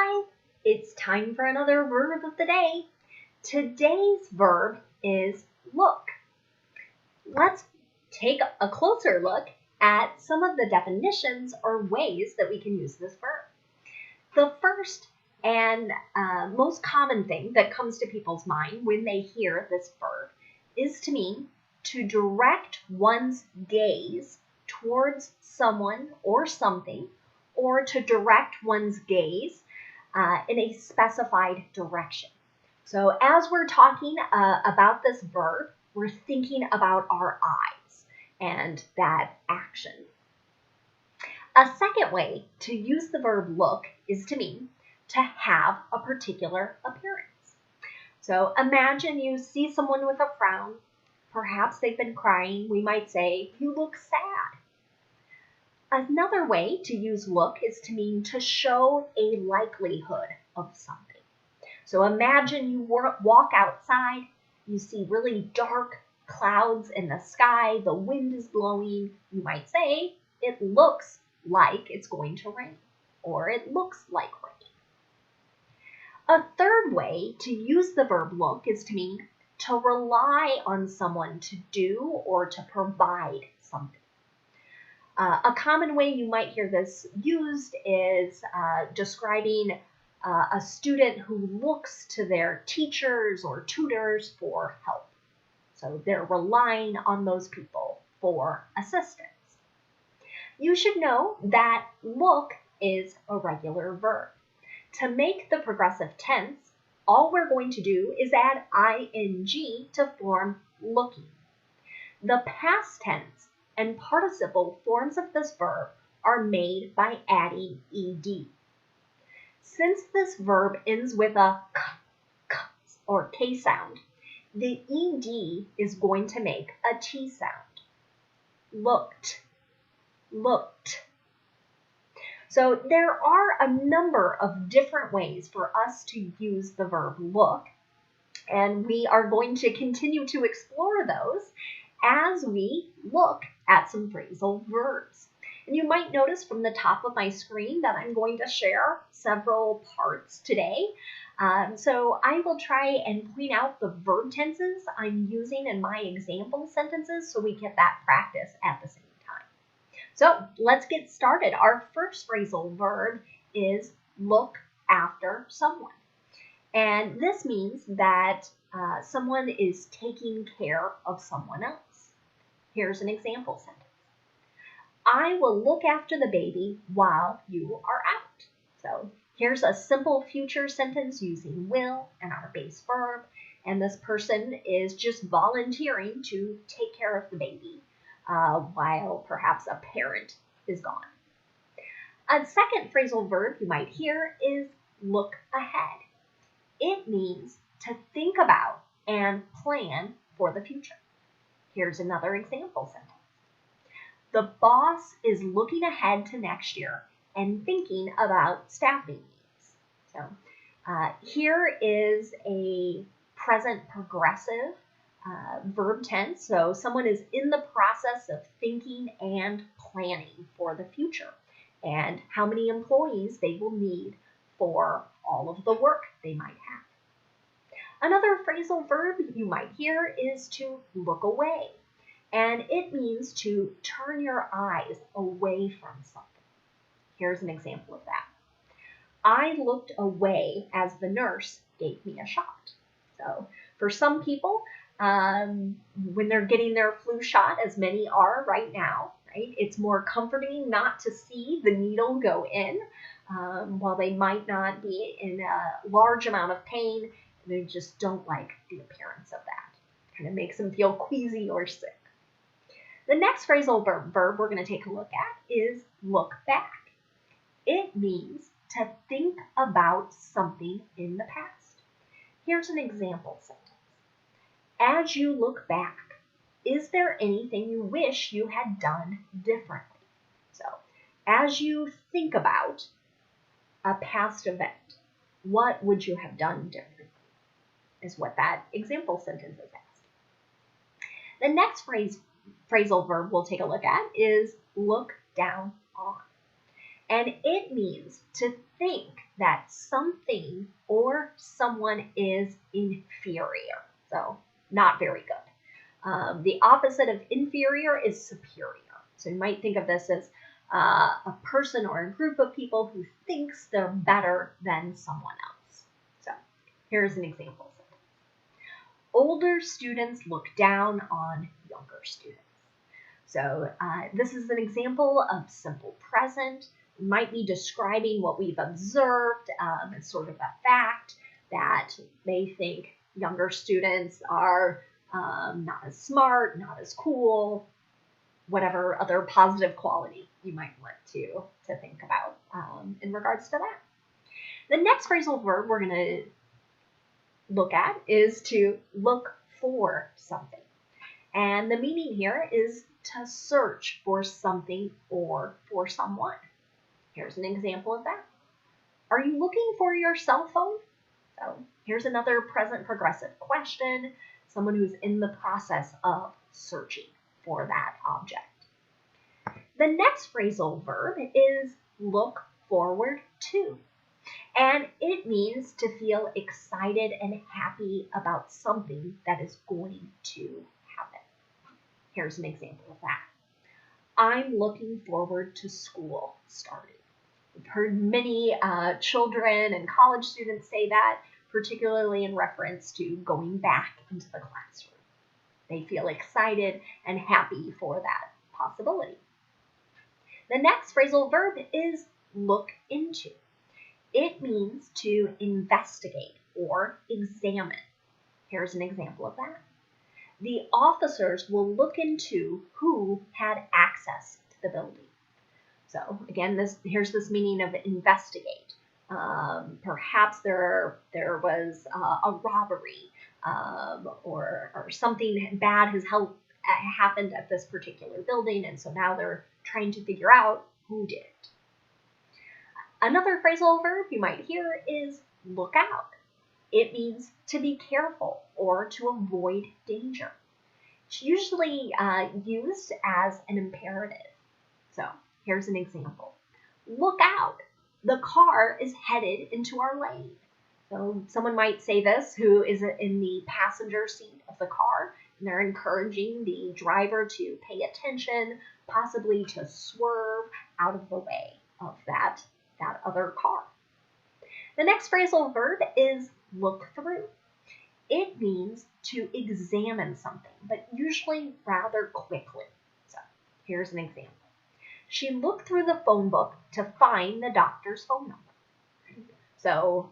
Hi, it's time for another verb of the day. Today's verb is look. Let's take a closer look at some of the definitions or ways that we can use this verb. The first and most common thing that comes to people's mind when they hear this verb is to mean to direct one's gaze towards someone or something, or to direct one's gaze in a specified direction. So as we're talking about this verb, we're thinking about our eyes and that action. A second way to use the verb look is to mean to have a particular appearance. So imagine you see someone with a frown. Perhaps they've been crying. We might say, "You look sad." Another way to use look is to mean to show a likelihood of something. So imagine you walk outside, you see really dark clouds in the sky, the wind is blowing. You might say, "It looks like it's going to rain," or "It looks like rain." A third way to use the verb look is to mean to rely on someone to do or to provide something. A common way you might hear this used is describing a student who looks to their teachers or tutors for help. So they're relying on those people for assistance. You should know that look is a regular verb. To make the progressive tense, all we're going to do is add ing to form looking. The past tense and participle forms of this verb are made by adding ed. Since this verb ends with a k or k sound, the ed is going to make a t sound. Looked, looked. So there are a number of different ways for us to use the verb look, and we are going to continue to explore those as we look at some phrasal verbs. And you might notice from the top of my screen that I'm going to share several parts today. So I will try and point out the verb tenses I'm using in my example sentences so we get that practice at the same time. So let's get started. Our first phrasal verb is look after someone. And this means that someone is taking care of someone else. Here's an example sentence. I will look after the baby while you are out. So here's a simple future sentence using will and our base verb. And this person is just volunteering to take care of the baby while perhaps a parent is gone. A second phrasal verb you might hear is look ahead. It means to think about and plan for the future. Here's another example sentence. The boss is looking ahead to next year and thinking about staffing needs. So here is a present progressive verb tense. So someone is in the process of thinking and planning for the future and how many employees they will need for all of the work they might have. Another phrasal verb you might hear is to look away, and it means to turn your eyes away from something. Here's an example of that. I looked away as the nurse gave me a shot. So for some people, when they're getting their flu shot, as many are right now, right, it's more comforting not to see the needle go in. While they might not be in a large amount of pain, they just don't like the appearance of that. Kind of makes them feel queasy or sick. The next phrasal verb we're going to take a look at is look back. It means to think about something in the past. Here's an example sentence. As you look back, is there anything you wish you had done differently? So, as you think about a past event, what would you have done differently? Is what that example sentence is asking. The next phrasal verb we'll take a look at is look down on. and it means to think that something or someone is inferior, so not very good. The opposite of inferior is superior. So you might think of this as a person or a group of people who thinks they're better than someone else. So here's an example. Older students look down on younger students. So this is an example of simple present. It might be describing what we've observed as sort of a fact that they think younger students are not as smart, not as cool, whatever other positive quality you might want to think about in regards to that. The next phrasal verb we're going to look at is to look for something. And the meaning here is to search for something or for someone. Here's an example of that. Are you looking for your cell phone? So here's another present progressive question, someone who's in the process of searching for that object. The next phrasal verb is look forward to. And it means to feel excited and happy about something that is going to happen. Here's an example of that. I'm looking forward to school starting. We've heard many children and college students say that, particularly in reference to going back into the classroom. They feel excited and happy for that possibility. The next phrasal verb is look into. It means to investigate or examine. Here's an example of that. The officers will look into who had access to the building. So again, here's this meaning of investigate. Perhaps there was a robbery or something bad has happened at this particular building, and so now they're trying to figure out who did it. Another phrasal verb you might hear is look out. It means to be careful or to avoid danger. It's usually used as an imperative. So here's an example. Look out. The car is headed into our lane. So someone might say this who is in the passenger seat of the car, and they're encouraging the driver to pay attention, possibly to swerve out of the way of that other car. The next phrasal verb is look through. It means to examine something, but usually rather quickly. So here's an example. She looked through the phone book to find the doctor's phone number. So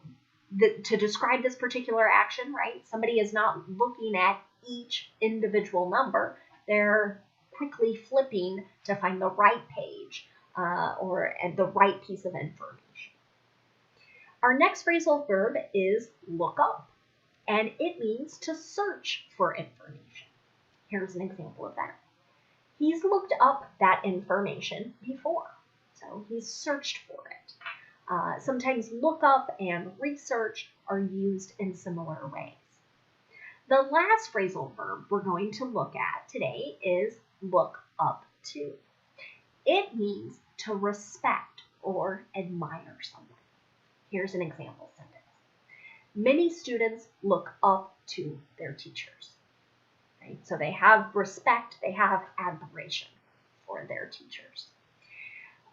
to describe this particular action, right, somebody is not looking at each individual number. They're quickly flipping to find the right page or the right piece of information. Our next phrasal verb is look up, and it means to search for information. Here's an example of that. He's looked up that information before, so he's searched for it. Sometimes look up and research are used in similar ways. The last phrasal verb we're going to look at today is look up to. It means to respect or admire someone. Here's an example sentence. Many students look up to their teachers. Right? So they have respect, they have admiration for their teachers.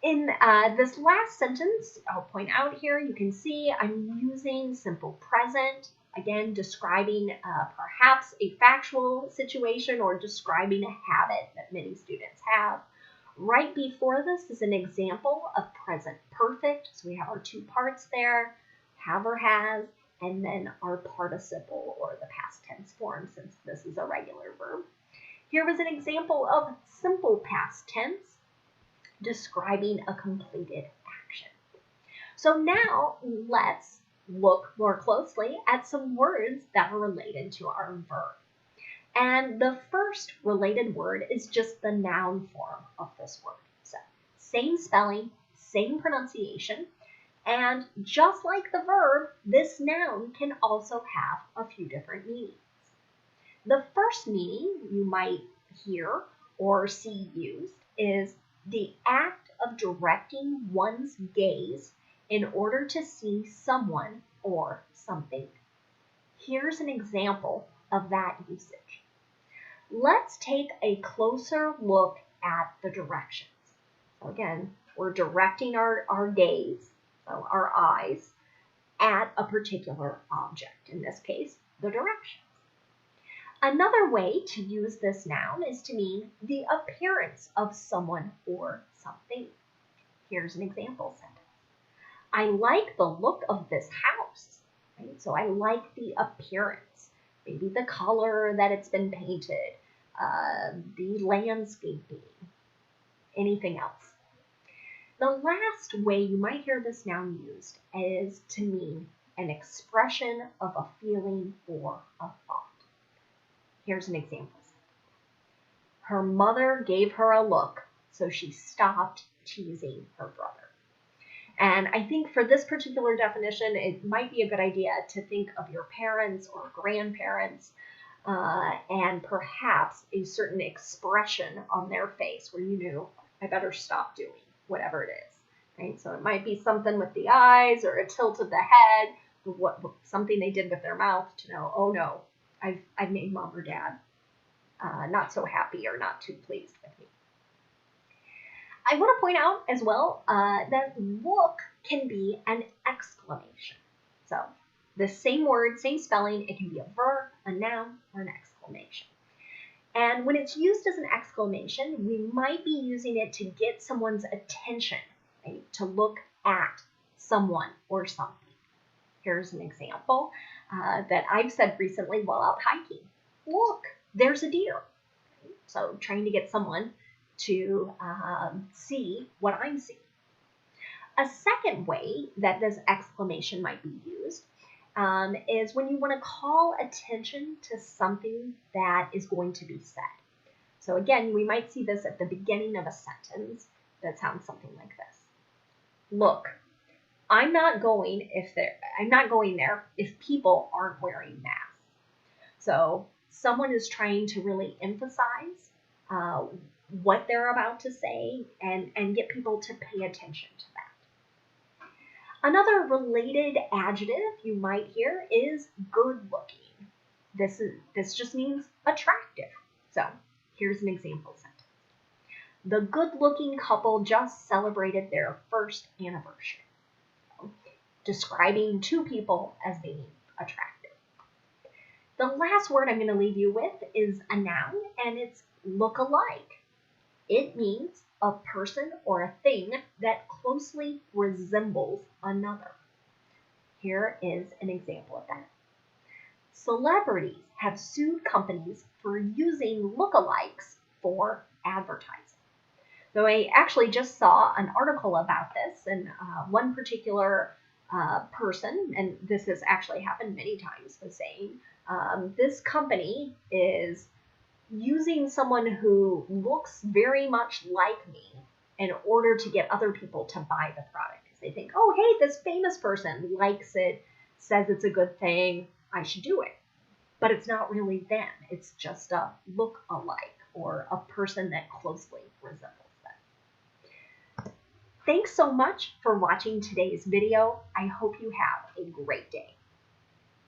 In this last sentence, I'll point out here, you can see I'm using simple present, again describing perhaps a factual situation or describing a habit that many students have. Right before this is an example of present perfect. So we have our two parts there, have or has, and then our participle or the past tense form since this is a regular verb. Here was an example of simple past tense describing a completed action. So now let's look more closely at some words that are related to our verb. And the first related word is just the noun form of this word. So same spelling, same pronunciation, and just like the verb, this noun can also have a few different meanings. The first meaning you might hear or see used is the act of directing one's gaze in order to see someone or something. Here's an example of that usage. Let's take a closer look at the directions. So again, we're directing our gaze, so our eyes, at a particular object, in this case, the directions. Another way to use this noun is to mean the appearance of someone or something. Here's an example sentence. I like the look of this house. Right? So I like the appearance, maybe the color that it's been painted, the landscaping, anything else. The last way you might hear this noun used is to mean an expression of a feeling or a thought. Here's an example. Her mother gave her a look, so she stopped teasing her brother. And I think for this particular definition, it might be a good idea to think of your parents or grandparents and perhaps a certain expression on their face where you knew, I better stop doing whatever it is. Right? So it might be something with the eyes or a tilt of the head, something they did with their mouth to know, oh no, I've made mom or dad not so happy or not too pleased with me. I want to point out as well that look can be an exclamation. So the same word, same spelling, it can be a verb, a noun, or an exclamation. And when it's used as an exclamation, we might be using it to get someone's attention, right? To look at someone or something. Here's an example that I've said recently while out hiking. Look, there's a deer. So trying to get someone to see what I'm seeing. A second way that this exclamation might be used is when you want to call attention to something that is going to be said. So again, we might see this at the beginning of a sentence that sounds something like this. Look, I'm not going there if people aren't wearing masks. So someone is trying to really emphasize what they're about to say and get people to pay attention to that. Another related adjective you might hear is good looking. This just means attractive. So here's an example sentence. The good looking couple just celebrated their first anniversary. Describing two people as being attractive. The last word I'm going to leave you with is a noun, and it's look alike. It means a person or a thing that closely resembles another. Here is an example of that. Celebrities have sued companies for using lookalikes for advertising. So I actually just saw an article about this, and one particular person, and this has actually happened many times, was saying this company is using someone who looks very much like me in order to get other people to buy the product. Because they think, oh, hey, this famous person likes it, says it's a good thing, I should do it. But it's not really them. It's just a look-alike or a person that closely resembles them. Thanks so much for watching today's video. I hope you have a great day.